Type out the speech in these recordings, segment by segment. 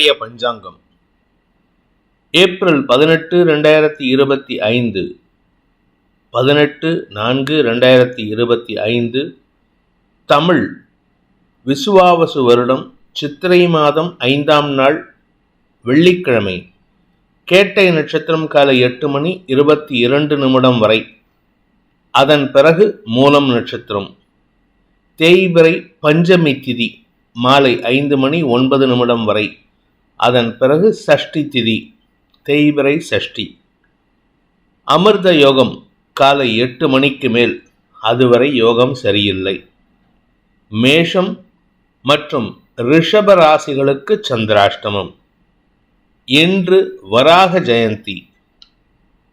இன்றைய பஞ்சாங்கம் ஏப்ரல் 18, 2025 18/4/2025 தமிழ் விசுவாவசு வருடம் சித்திரை மாதம் 5ஆம் நாள் வெள்ளிக்கிழமை. கேட்டை நட்சத்திரம் காலை 8:22 வரை. அதன் பிறகு மூலம் நட்சத்திரம். தேய்பிறை பஞ்சமி திதி மாலை 5:09 வரை. அதன் பிறகு சஷ்டி திதி, தேய்பிறை சஷ்டி. அமிர்த யோகம் காலை 8 மணிக்கு மேல், அதுவரை யோகம் சரியில்லை. மேஷம் மற்றும் ரிஷப ராசிகளுக்கு சந்திராஷ்டமம். இன்று வராக ஜெயந்தி.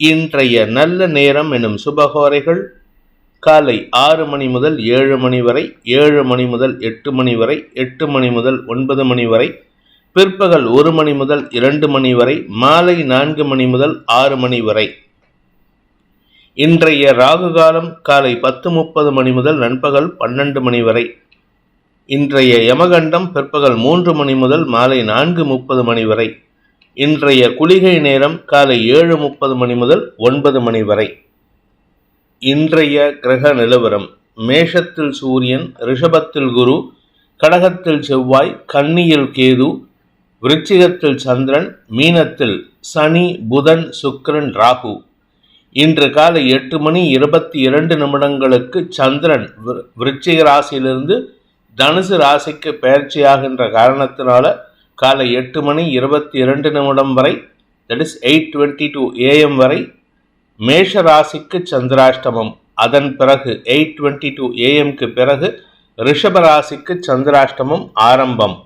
இன்றைய நல்ல நேரம் எனும் சுபகோரைகள் காலை 6 மணி முதல் 7 மணி வரை, 7 மணி முதல் 8 மணி வரை, 8 மணி முதல் 9 மணி வரை, பிற்பகல் 1 மணி முதல் 2 மணி வரை, மாலை 4 மணி முதல் 6 மணி வரை. இன்றைய ராகு காலம் காலை 10:30 மணி முதல் நண்பகல் 12 மணி வரை. இன்றைய யமகண்டம் பிற்பகல் 3 மணி முதல் மாலை 4:30 மணி வரை. இன்றைய குளிகை நேரம் காலை 7:30 மணி முதல் 9 மணி வரை. இன்றைய கிரக நிலவரம்: மேஷத்தில் சூரியன், ரிஷபத்தில் குரு, கடகத்தில் செவ்வாய், கன்னியில் கேது, விருச்சிகத்தில் சந்திரன், மீனத்தில் சனி, புதன், சுக்கிரன், ராகு. இன்று காலை 8:22 சந்திரன் விருச்சிக ராசியிலிருந்து தனுசு ராசிக்கு பெயர்ச்சியாகின்ற காரணத்தினால காலை 8:22 வரை, தட் இஸ் 8:22 AM வரை மேஷ ராசிக்கு சந்திராஷ்டமம். அதன் பிறகு 8:22 AM பிறகு ரிஷப ராசிக்கு சந்திராஷ்டமம் ஆரம்பம்.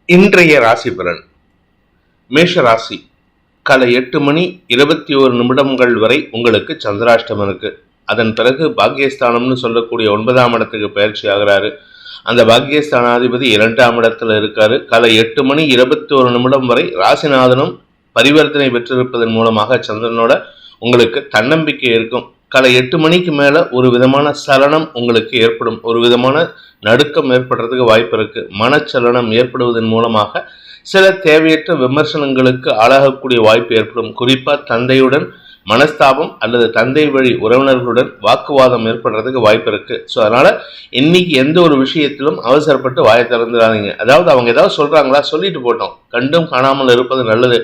இன்றைய ராசி பலன்: மேஷ ராசி காலை 8:21 வரை உங்களுக்கு சந்திராஷ்டமம் இருக்கு. அதன் பிறகு பாக்கியஸ்தானம்னு சொல்லக்கூடிய 9ஆம் இடத்துக்கு பயிற்சி ஆகிறாரு. அந்த பாக்கியஸ்தானாதிபதி 2ஆம் இடத்துல இருக்காரு. காலை 8:21 வரை ராசிநாதனும் பரிவர்த்தனை பெற்றிருப்பதன் மூலமாக சந்திரனோட உங்களுக்கு தன்னம்பிக்கை இருக்கும். காலை 8 மணிக்கு மேல ஒரு விதமான சலனம் உங்களுக்கு ஏற்படும், ஒரு விதமான நடுக்கம் ஏற்படுறதுக்கு வாய்ப்பு இருக்கு. மனச்சலனம் ஏற்படுவதன் மூலமாக சில தேவையற்ற விமர்சனங்களுக்கு ஆளாகக்கூடிய வாய்ப்பு ஏற்படும். குறிப்பா தந்தையுடன் மனஸ்தாபம் அல்லது தந்தை வழி உறவினர்களுடன் வாக்குவாதம் ஏற்படுறதுக்கு வாய்ப்பு இருக்கு. ஸோ அதனால இன்னைக்கு எந்த ஒரு விஷயத்திலும் அவசரப்பட்டு வாயை திறந்துடாதீங்க. அதாவது அவங்க ஏதாவது சொல்றாங்களா, சொல்லிட்டு போட்டோம், கண்டும் காணாமல் இருப்பது நல்லது.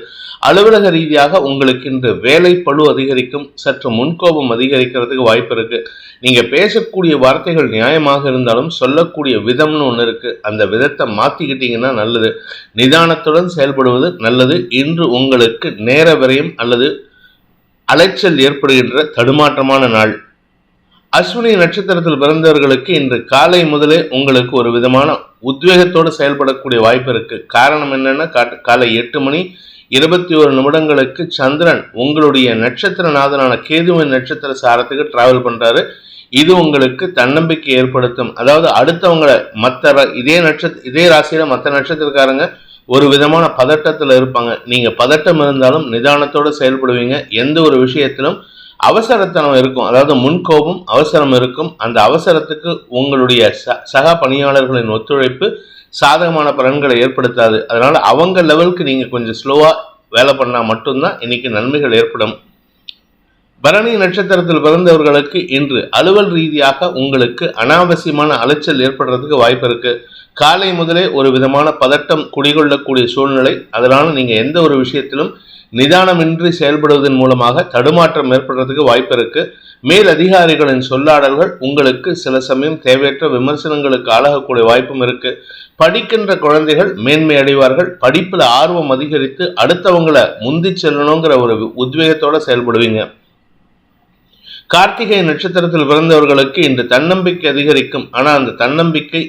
அலுவலக ரீதியாக உங்களுக்கு இன்று வேலை பளு அதிகரிக்கும், சற்று முன்கோபம் அதிகரிக்கிறதுக்கு வாய்ப்பு இருக்கு. நீங்க பேசக்கூடிய வார்த்தைகள் நியாயமாக இருந்தாலும் சொல்லக்கூடிய விதம்னு ஒன்று இருக்கு, அந்த விதத்தை மாத்திக்கிட்டீங்கன்னா நல்லது. நிதானத்துடன் செயல்படுவது நல்லது. இன்று உங்களுக்கு நேர விரயம் அல்லது அலைச்சல் ஏற்படுகின்ற தடுமாற்றமான நாள். அஸ்வினி நட்சத்திரத்தில் பிறந்தவர்களுக்கு இன்று காலை முதலே உங்களுக்கு ஒரு விதமான உத்வேகத்தோடு செயல்படக்கூடிய வாய்ப்பு இருக்கு. காரணம் என்னன்னா, காலை 8:21 சந்திரன் உங்களுடைய நட்சத்திரநாதனான கேதுவின் நட்சத்திர சாரத்துக்கு டிராவல் பண்றாரு. இது உங்களுக்கு தன்னம்பிக்கை ஏற்படுத்தும். அதாவது அடுத்தவங்களை இதே ராசியில மற்ற நட்சத்திரக்காரங்க ஒரு விதமான பதட்டத்தில் இருப்பாங்க. நீங்க பதட்டம் இருந்தாலும் நிதானத்தோடு செயல்படுவீங்க. எந்த ஒரு விஷயத்திலும் அவசரத்தனம் இருக்கும், அதாவது முன்கோபம், அவசரம் இருக்கும். அந்த அவசரத்துக்கு உங்களுடைய சக பணியாளர்களின் ஒத்துழைப்பு சாதகமான பலன்களை ஏற்படுத்தாது. அதனால அவங்க லெவலுக்கு நீங்க கொஞ்சம் ஸ்லோவா வேலை பண்ணா மட்டும்தான் இன்னைக்கு நன்மைகள் ஏற்படும். பரணி நட்சத்திரத்தில் பிறந்தவர்களுக்கு இன்று அலுவல் ரீதியாக உங்களுக்கு அனாவசியமான அலைச்சல் ஏற்படுறதுக்கு வாய்ப்பு இருக்கு. காலை முதலே ஒரு விதமான பதட்டம் குடிகொள்ளக்கூடிய சூழ்நிலை. அதனால நீங்க எந்த ஒரு விஷயத்திலும் நிதானமின்றி செயல்படுவதன் மூலமாக தடுமாற்றம் ஏற்படுறதுக்கு வாய்ப்பு இருக்கு. மேல் அதிகாரிகளின் சொல்லாடல்கள் உங்களுக்கு சில சமயம் தேவையற்ற விமர்சனங்களுக்கு ஆளாகக்கூடிய வாய்ப்பும் இருக்கு. படிக்கின்ற குழந்தைகள் மேன்மை அடைவார்கள். படிப்புல ஆர்வம் அதிகரித்து அடுத்தவங்களை முந்தி செல்லணுங்கிற ஒரு உத்வேகத்தோட செயல்படுவீங்க. கார்த்திகை நட்சத்திரத்தில் பிறந்தவர்களுக்கு இன்று தன்னம்பிக்கை அதிகரிக்கும். ஆனா அந்த தன்னம்பிக்கை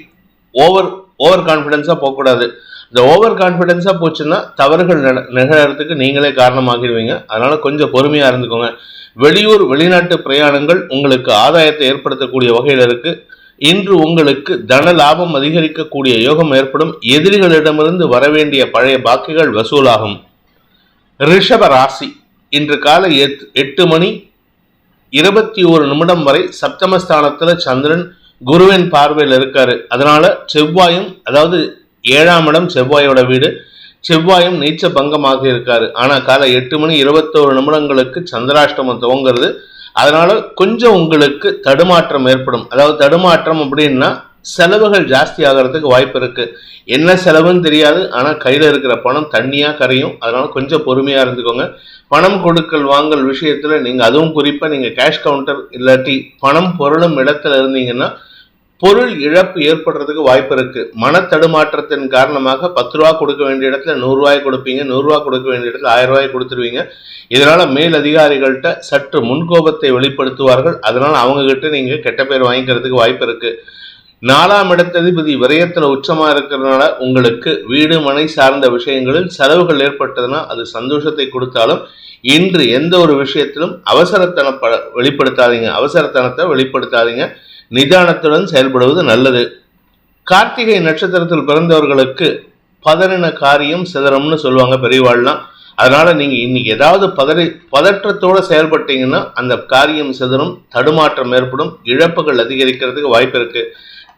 ஓவர் கான்பிடன்ஸா போகக்கூடாது. இந்த ஓவர் கான்பிடன்ஸா போச்சுன்னா தவறுகள் நிகழறதுக்கு நீங்களே காரணமாகிடுவீங்க. அதனால கொஞ்சம் பொறுமையா இருந்துக்கோங்க. வெளியூர் வெளிநாட்டு பிரயாணங்கள் உங்களுக்கு ஆதாயத்தை ஏற்படுத்தக்கூடிய வகையில் இருக்கு. இன்று உங்களுக்கு தன லாபம் அதிகரிக்கக்கூடிய யோகம் ஏற்படும். எதிரிகளிடமிருந்து வரவேண்டிய பழைய பாக்கிகள் வசூலாகும். ரிஷப ராசி இன்று காலை 8:21 வரை சப்தமஸ்தானத்துல சந்திரன் குருவின் பார்வையில் இருக்காரு. அதனால செவ்வாயும், அதாவது 7ஆம் இடம் செவ்வாயோட வீடு. செவ்வாயும் நீச்ச பங்கமாக இருக்காரு. ஆனா காலை 8:21 சந்திராஷ்டமம் துவங்குறது. அதனால கொஞ்சம் உங்களுக்கு தடுமாற்றம் ஏற்படும். அதாவது தடுமாற்றம் அப்படின்னா செலவுகள் ஜாஸ்தி ஆகிறதுக்கு வாய்ப்பு இருக்கு. என்ன செலவுன்னு தெரியாது, ஆனா கையில இருக்கிற பணம் தண்ணியா கரையும். அதனால கொஞ்சம் பொறுமையா இருந்துக்கோங்க. பணம் கொடுக்கல் வாங்கல் விஷயத்துல நீங்க, அதுவும் குறிப்பா நீங்க கேஷ் கவுண்டர் இல்லாட்டி பணம் பொருளும் இடத்துல இருந்தீங்கன்னா பொருள் இழப்பு ஏற்படுறதுக்கு வாய்ப்பு இருக்கு. மன தடுமாற்றத்தின் காரணமாக 10 ரூபா கொடுக்க வேண்டிய இடத்துல 100 ரூபாய் கொடுப்பீங்க, 100 ரூபாய் கொடுக்க வேண்டிய இடத்துல 1000 ரூபாய் கொடுத்துருவீங்க. இதனால மேல் அதிகாரிகள்கிட்ட சற்று முன்கோபத்தை வெளிப்படுத்துவார்கள். அதனால அவங்க கிட்ட நீங்க கெட்ட பேர் வாங்கிக்கிறதுக்கு வாய்ப்பு இருக்கு. 4ஆம் இடத்ததிபதி விரயத்துல உச்சமா இருக்கிறதுனால உங்களுக்கு வீடு மனை சார்ந்த விஷயங்களில் செலவுகள் ஏற்பட்டதுன்னா அது சந்தோஷத்தை கொடுத்தாலும் இன்று எந்த ஒரு விஷயத்திலும் அவசரத்தனத்தை வெளிப்படுத்தாதீங்க. நிதானத்துடன் செயல்படுவது நல்லது. கார்த்திகை நட்சத்திரத்தில் பிறந்தவர்களுக்கு பதறின காரியம் சிதறம்னு சொல்லுவாங்க பெரியவாள்லாம். அதனால நீங்க இன்னைக்கு ஏதாவது பதற்றத்தோட செயல்பட்டீங்கன்னா அந்த காரியம் சிதறும், தடுமாற்றம் ஏற்படும், இழப்புகள் அதிகரிக்கிறதுக்கு வாய்ப்பு இருக்கு.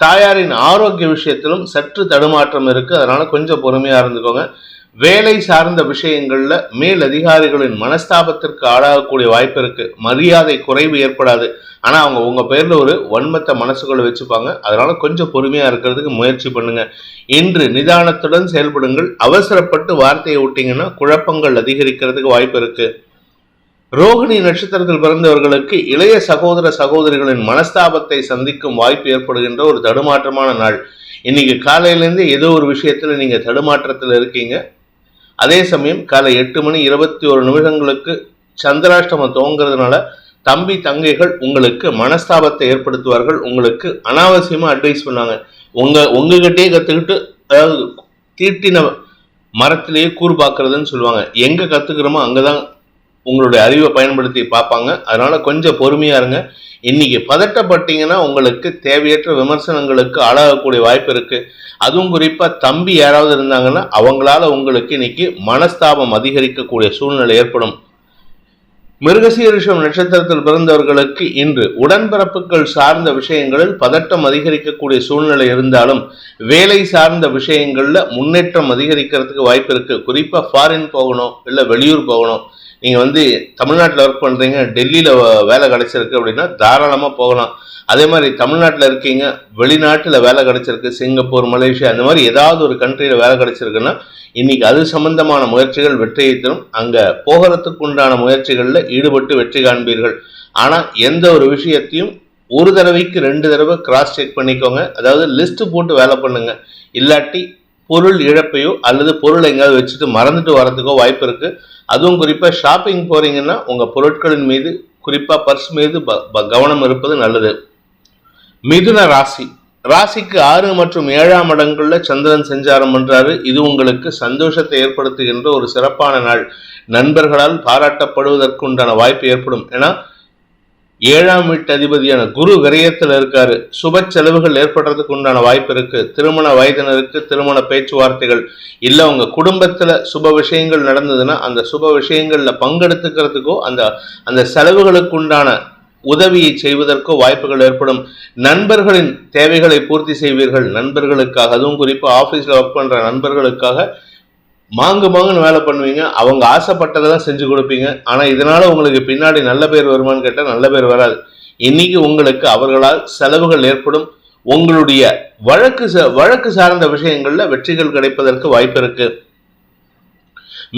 தாயாரின் ஆரோக்கிய விஷயத்திலும் சற்று தடுமாற்றம் இருக்கு. அதனால கொஞ்சம் பொறுமையா இருந்துக்கோங்க. வேலை சார்ந்த விஷயங்கள்ல மேல் அதிகாரிகளின் மனஸ்தாபத்திற்கு ஆளாகக்கூடிய வாய்ப்பு இருக்கு. மரியாதை குறைவு ஏற்படாது. ஆனா அவங்க உங்க பேர்ல ஒரு வன்மத்தை மனசுக்குள்ள வச்சுப்பாங்க. அதனால கொஞ்சம் பொறுமையா இருக்கிறதுக்கு முயற்சி பண்ணுங்க. இன்று நிதானத்துடன் செயல்படுங்கள். அவசரப்பட்டு வார்த்தையை விட்டீங்கன்னா குழப்பங்கள் அதிகரிக்கிறதுக்கு வாய்ப்பு இருக்கு. ரோகிணி நட்சத்திரத்தில் பிறந்தவர்களுக்கு இளைய சகோதர சகோதரிகளின் மனஸ்தாபத்தை சந்திக்கும் வாய்ப்பு ஏற்படுகின்ற ஒரு தடுமாற்றமான நாள். இன்னைக்கு காலையிலேருந்து ஏதோ ஒரு விஷயத்துல நீங்க தடுமாற்றத்தில் இருக்கீங்க. அதே சமயம் காலை 8:21 சந்திராஷ்டமம் துவங்குறதுனால தம்பி தங்கைகள் உங்களுக்கு மனஸ்தாபத்தை ஏற்படுத்துவார்கள். உங்களுக்கு அனாவசியமா அட்வைஸ் பண்ணாங்க. உங்ககிட்டயே கத்துக்கிட்டு, அதாவது தீட்டின மரத்திலேயே கூறு பார்க்கறதுன்னு சொல்லுவாங்க. எங்க கத்துக்கிறோமோ அங்கதான் உங்களுடைய அறிவை பயன்படுத்தி பார்ப்பாங்க. அதனால கொஞ்சம் பொறுமையா இருங்க. இன்னைக்கு பதட்டப்பட்டீங்கன்னா உங்களுக்கு தேவையற்ற விமர்சனங்களுக்கு ஆளாகக்கூடிய வாய்ப்பு இருக்கு. அதுவும் குறிப்பா தம்பி யாராவது இருந்தாங்கன்னா அவங்களால உங்களுக்கு இன்னைக்கு மனஸ்தாபம் அதிகரிக்கக்கூடிய சூழ்நிலை ஏற்படும். மிருகசீரிஷம் நட்சத்திரத்தில் பிறந்தவர்களுக்கு இன்று உடன்பிறப்புகள் சார்ந்த விஷயங்களில் பதட்டம் அதிகரிக்கக்கூடிய சூழ்நிலை இருந்தாலும் வேலை சார்ந்த விஷயங்கள்ல முன்னேற்றம் அதிகரிக்கிறதுக்கு வாய்ப்பு இருக்கு. குறிப்பா ஃபாரின் போகணும், இல்லை வெளியூர் போகணும். நீங்க தமிழ்நாட்டில் ஒர்க் பண்றீங்க, டெல்லியில வேலை கிடைச்சிருக்கு அப்படின்னா தாராளமா போகலாம். அதே மாதிரி தமிழ்நாட்டில் இருக்கீங்க, வெளிநாட்டில் வேலை கிடைச்சிருக்கு, சிங்கப்பூர், மலேசியா, அந்த மாதிரி ஏதாவது ஒரு கண்ட்ரியில வேலை கிடைச்சிருக்குன்னா இன்னைக்கு அது சம்பந்தமான முயற்சிகள் வெற்றியை தரும். அங்க போகிறதுக்கு உண்டான முயற்சிகள்ல ஈடுபட்டு வெற்றி காண்பீர்கள். ஆனா எந்த ஒரு விஷயத்தையும் ஒரு தடவைக்கு 2 தடவை கிராஸ் செக் பண்ணிக்கோங்க. அதாவது லிஸ்ட் போட்டு வேலை பண்ணுங்க. இல்லாட்டி பொருள் இழப்பையோ அல்லது பொருள் எங்கேயாவது வச்சுட்டு மறந்துட்டு வரதுக்கோ வாய்ப்பு இருக்கு. அதுவும் குறிப்பா ஷாப்பிங் போறீங்கன்னா உங்க பொருட்களின் மீது, குறிப்பா பர்ஸ் மீது கவனம் இருப்பது நல்லது. மிதுன ராசிக்கு 6 மற்றும் 7ஆம் இடங்கள்ல சந்திரன் சஞ்சாரம் பண்றாரு. இது உங்களுக்கு சந்தோஷத்தை ஏற்படுத்துகின்ற ஒரு சிறப்பான நாள். நண்பர்களால் பாராட்டப்படுவதற்கு உண்டான வாய்ப்பு ஏற்படும். ஏன்னா 7ஆம் வீட்டு அதிபதியான குரு விரயத்தில் இருக்காரு. சுப செலவுகள் ஏற்படுறதுக்கு உண்டான வாய்ப்பு இருக்கு. திருமண வயதினருக்கு திருமண பேச்சுவார்த்தைகள், இல்ல உங்க குடும்பத்துல சுப விஷயங்கள் நடந்ததுன்னா அந்த சுப விஷயங்கள்ல பங்கெடுத்துக்கிறதுக்கோ அந்த செலவுகளுக்கு உண்டான உதவியை செய்வதற்கோ வாய்ப்புகள் ஏற்படும். நண்பர்களின் தேவைகளை பூர்த்தி செய்வீர்கள். நண்பர்களுக்காக, அதுவும் குறிப்பா ஆபீஸ்ல ஒர்க் பண்ற நண்பர்களுக்காக மாங்குன்னு வேலை பண்ணுவீங்க. அவங்க ஆசைப்பட்டதெல்லாம் செஞ்சு கொடுப்பீங்க. ஆனா இதனால உங்களுக்கு பின்னாடி நல்ல பேர் வருமானு கேட்டா நல்ல பேர் வராது. இன்னைக்கு உங்களுக்கு அவர்களால் செலவுகள் ஏற்படும். உங்களுடைய வழக்கு சார்ந்த விஷயங்கள்ல வெற்றிகள் கிடைப்பதற்கு வாய்ப்பு இருக்கு.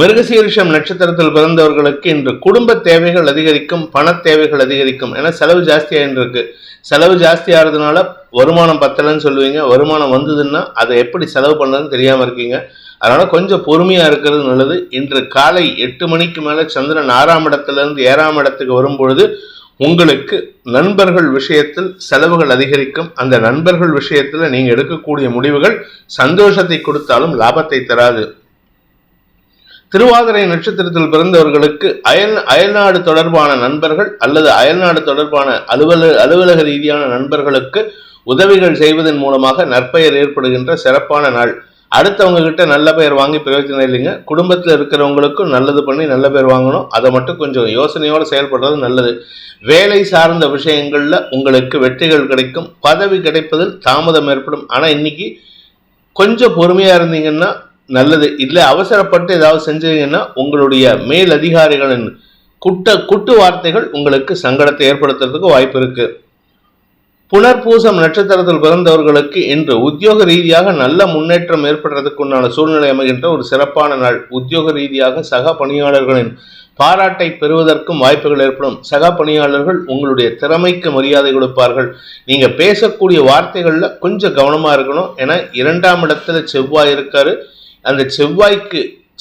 மிருகசீரிஷம் நட்சத்திரத்தில் பிறந்தவர்களுக்கு இன்று குடும்ப தேவைகள் அதிகரிக்கும், பண தேவைகள் அதிகரிக்கும். ஏன்னா செலவு ஜாஸ்தியாயின்னு இருக்கு. செலவு ஜாஸ்தி ஆகிறதுனால வருமானம் பத்தலைன்னு சொல்லுவீங்க. வருமானம் வந்ததுன்னா அதை எப்படி செலவு பண்ணலன்னு தெரியாம இருக்கீங்க. அதனால கொஞ்சம் பொறுமையா இருக்கிறது நல்லது. இன்று காலை 8 மணிக்கு மேல சந்திரன் 6ஆம் இடத்திலிருந்து 7ஆம் இடத்துக்கு வரும்பொழுது உங்களுக்கு நண்பர்கள் விஷயத்தில் செலவுகள் அதிகரிக்கும். அந்த நண்பர்கள் விஷயத்துல நீங்க எடுக்கக்கூடிய முடிவுகள் சந்தோஷத்தை கொடுத்தாலும் லாபத்தை தராது. திருவாதிரை நட்சத்திரத்தில் பிறந்தவர்களுக்கு அயல்நாடு தொடர்பான நண்பர்கள் அல்லது அயல்நாடு தொடர்பான அலுவலக ரீதியான நண்பர்களுக்கு உதவிகள் செய்வதன் மூலமாக நற்பெயர் ஏற்படுகின்ற சிறப்பான நாள். அடுத்தவங்க கிட்ட நல்ல பெயர் வாங்கி பிரயோஜனம் இல்லைங்க. குடும்பத்தில் இருக்கிறவங்களுக்கும் நல்லது பண்ணி நல்ல பேர் வாங்கணும். அதை மட்டும் கொஞ்சம் யோசனையோடு செயல்படுறது நல்லது. வேலை சார்ந்த விஷயங்கள்ல உங்களுக்கு வெற்றிகள் கிடைக்கும். பதவி கிடைப்பதில் தாமதம் ஏற்படும். ஆனா இன்னைக்கு கொஞ்சம் பொறுமையா இருந்தீங்கன்னா நல்லது. இல்லை அவசரப்பட்டு ஏதாவது செஞ்சீங்கன்னா உங்களுடைய மேல் அதிகாரிகளின் குட்டு வார்த்தைகள் உங்களுக்கு சங்கடத்தை ஏற்படுத்துறதுக்கு வாய்ப்பு இருக்கு. புனர்பூசம் நட்சத்திரத்தில் பிறந்தவர்களுக்கு இன்று உத்தியோக ரீதியாக நல்ல முன்னேற்றம் ஏற்படுறதுக்கு உண்டான சூழ்நிலை அமைகின்ற ஒரு சிறப்பான நாள். உத்தியோக ரீதியாக சக பணியாளர்களின் பாராட்டை பெறுவதற்கும் வாய்ப்புகள் ஏற்படும். சக பணியாளர்கள் உங்களுடைய திறமைக்கு மரியாதை கொடுப்பார்கள். நீங்க பேசக்கூடிய வார்த்தைகள்ல கொஞ்சம் கவனமா இருக்கணும். ஏன்னா 2ஆம் இடத்துல செவ்வாய் இருக்காரு. அந்த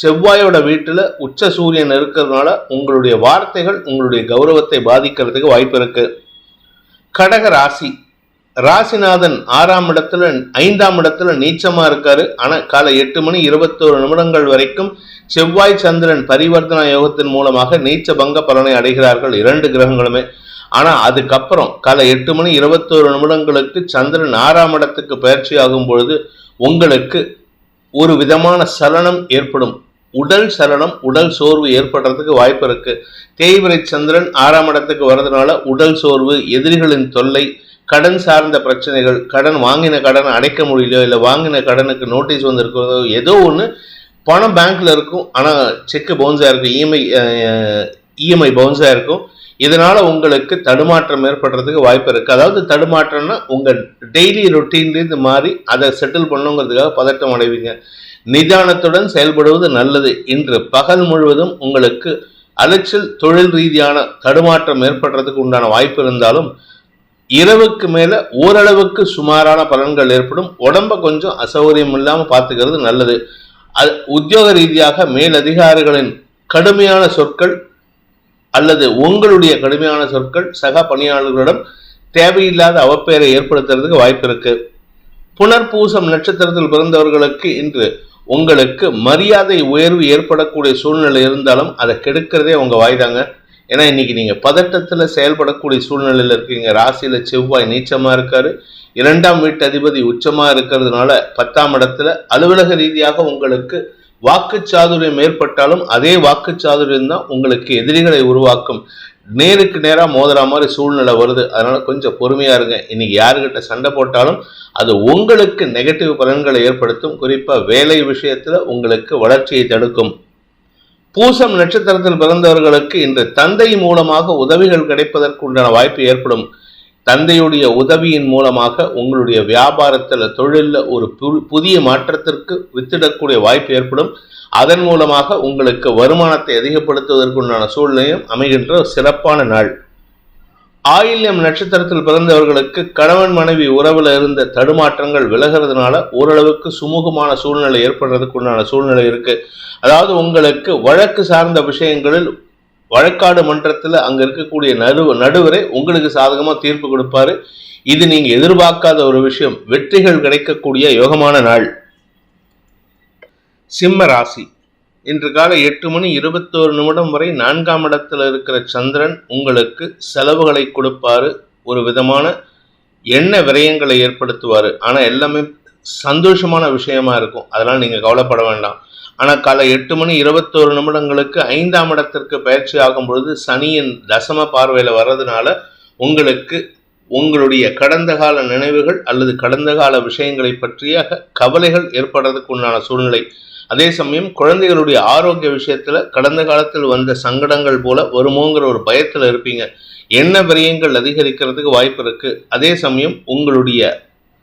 செவ்வாயோட வீட்டுல உச்ச சூரியன் இருக்கிறதுனால உங்களுடைய வார்த்தைகள் உங்களுடைய கௌரவத்தை பாதிக்கிறதுக்கு வாய்ப்பு இருக்கு. கடக ராசிநாதன் 5ஆம் இடத்துல நீச்சமா இருக்காரு. ஆனா காலை 8:21 வரைக்கும் செவ்வாய் சந்திரன் பரிவர்த்தனா யோகத்தின் மூலமாக நீச்ச பங்க பலனை அடைகிறார்கள் 2 கிரகங்களுமே. ஆனா அதுக்கப்புறம் காலை 8:21 சந்திரன் 6ஆம் இடத்துக்கு பயிற்சி ஆகும் பொழுது உங்களுக்கு ஒரு விதமான சலனம் ஏற்படும். உடல் சலனம், உடல் சோர்வு ஏற்படுறதுக்கு வாய்ப்பு இருக்கு. தேய்பிரை சந்திரன் 6ஆம் இடத்துக்கு வர்றதுனால உடல் சோர்வு, எதிரிகளின் தொல்லை, கடன் சார்ந்த பிரச்சனைகள், வாங்கின கடன் அடைக்க முடியலையோ, இல்லை வாங்கின கடனுக்கு நோட்டீஸ் வந்திருக்கிறதோ, ஏதோ ஒன்று பணம் பேங்க்ல இருக்கும், ஆனால் செக்கு பவுன்ஸா இருக்கும், இஎம்ஐ பவுன்ஸா இருக்கும். இதனால உங்களுக்கு தடுமாற்றம் ஏற்படுறதுக்கு வாய்ப்பு இருக்கு. அதாவது தடுமாற்றம்னா உங்க டெய்லி ரொட்டீன்லேருந்து மாறி அதை செட்டில் பண்ணுங்கிறதுக்காக பதட்டம் அடைவீங்க. நிதானத்துடன் செயல்படுவது நல்லது. இன்று பகல் முழுவதும் உங்களுக்கு அலைச்சல், தொழில் ரீதியான தடுமாற்றம் ஏற்படுறதுக்கு உண்டான வாய்ப்பு இருந்தாலும் இரவுக்கு மேல ஓரளவுக்கு சுமாரான பலன்கள் ஏற்படும். உடம்ப கொஞ்சம் அசௌகரியம் இல்லாம பார்த்துக்கிறது நல்லது. உத்தியோக ரீதியாக மேலதிகாரிகளின் கடுமையான சொற்கள் அல்லது உங்களுடைய கடுமையான சொற்கள் சக பணியாளர்களிடம் தேவையில்லாத அவப்பெயரை ஏற்படுத்துறதுக்கு வாய்ப்பு இருக்கு. புனர்பூசம் நட்சத்திரத்தில் பிறந்தவர்களுக்கு இன்று உங்களுக்கு மரியாதை உயர்வு ஏற்படக்கூடிய சூழ்நிலை இருந்தாலும் அதை கெடுக்கிறதே உங்க வாய்தாங்க. ஏன்னா இன்னைக்கு நீங்க பதட்டத்துல செயல்படக்கூடிய சூழ்நிலையில இருக்கீங்க. ராசியில செவ்வாய் நீச்சமா இருக்காரு. 2ஆம் வீட்டு அதிபதி உச்சமா இருக்கிறதுனால 10ஆம் இடத்துல அலுவலக ரீதியாக உங்களுக்கு வாக்குச்சாதுரியம் ஏற்பட்டாலும் அதே வாக்குச்சாதுரியம் தான் உங்களுக்கு எதிரிகளை உருவாக்கும். நேருக்கு நேரா மோதுற மாதிரி சூழ்நிலை வருது. அதனால கொஞ்சம் பொறுமையா இருங்க. இன்னைக்கு யாருக்கிட்ட சண்டை போட்டாலும் அது உங்களுக்கு நெகட்டிவ் பலன்களை ஏற்படுத்தும். குறிப்பா வேலை விஷயத்துல உங்களுக்கு வளர்ச்சியை தடுக்கும். பூசம் நட்சத்திரத்தில் பிறந்தவர்களுக்கு இன்று தந்தை மூலமாக உதவிகள் கிடைப்பதற்கு உண்டான வாய்ப்பு ஏற்படும். தந்தையுடைய உதவியின் மூலமாக உங்களுடைய வியாபாரத்துல, தொழிலில் ஒரு புதிய மாற்றத்திற்கு வித்திடக்கூடிய வாய்ப்பு ஏற்படும். அதன் மூலமாக உங்களுக்கு வருமானத்தை அதிகப்படுத்துவதற்குண்டான சூழ்நிலையும் அமைகின்ற சிறப்பான நாள். ஆயில்யம் நட்சத்திரத்தில் பிறந்தவர்களுக்கு கணவன் மனைவி உறவுல இருந்த தடுமாற்றங்கள் விலகிறதுனால ஓரளவுக்கு சுமூகமான சூழ்நிலை ஏற்படுறதுக்குண்டான சூழ்நிலை இருக்கு. அதாவது உங்களுக்கு வழக்கு சார்ந்த விஷயங்களில் வழக்காடு மன்றத்தில் அங்க இருக்கக்கூடிய நடுவரை உங்களுக்கு சாதகமா தீர்ப்பு கொடுப்பாரு. இது நீங்க எதிர்பார்க்காத ஒரு விஷயம். வெற்றிகள் கிடைக்கக்கூடிய யோகமான நாள். சிம்ம ராசி இன்று காலை 8:21 வரை 4ஆம் இடத்துல இருக்கிற சந்திரன் உங்களுக்கு செலவுகளை கொடுப்பாரு. ஒரு விதமான எண்ண விரயங்களை ஏற்படுத்துவாரு. ஆனா எல்லாமே சந்தோஷமான விஷயமா இருக்கும். அதனால நீங்க கவலைப்பட வேண்டாம். ஆனால் காலை 8:21 5ஆம் இடத்திற்கு பயிற்சி ஆகும் பொழுது சனியின் தசம பார்வையில் வர்றதுனால உங்களுக்கு உங்களுடைய கடந்த கால நினைவுகள் அல்லது கடந்த கால விஷயங்களை பற்றிய கவலைகள் ஏற்படுறதுக்கு உண்டான சூழ்நிலை. அதே சமயம் குழந்தைகளுடைய ஆரோக்கிய விஷயத்துல கடந்த காலத்தில் வந்த சங்கடங்கள் போல வருமோங்கிற ஒரு பயத்தில் இருப்பீங்க. எண்ண விரயங்கள் அதிகரிக்கிறதுக்கு வாய்ப்பு இருக்கு. அதே சமயம் உங்களுடைய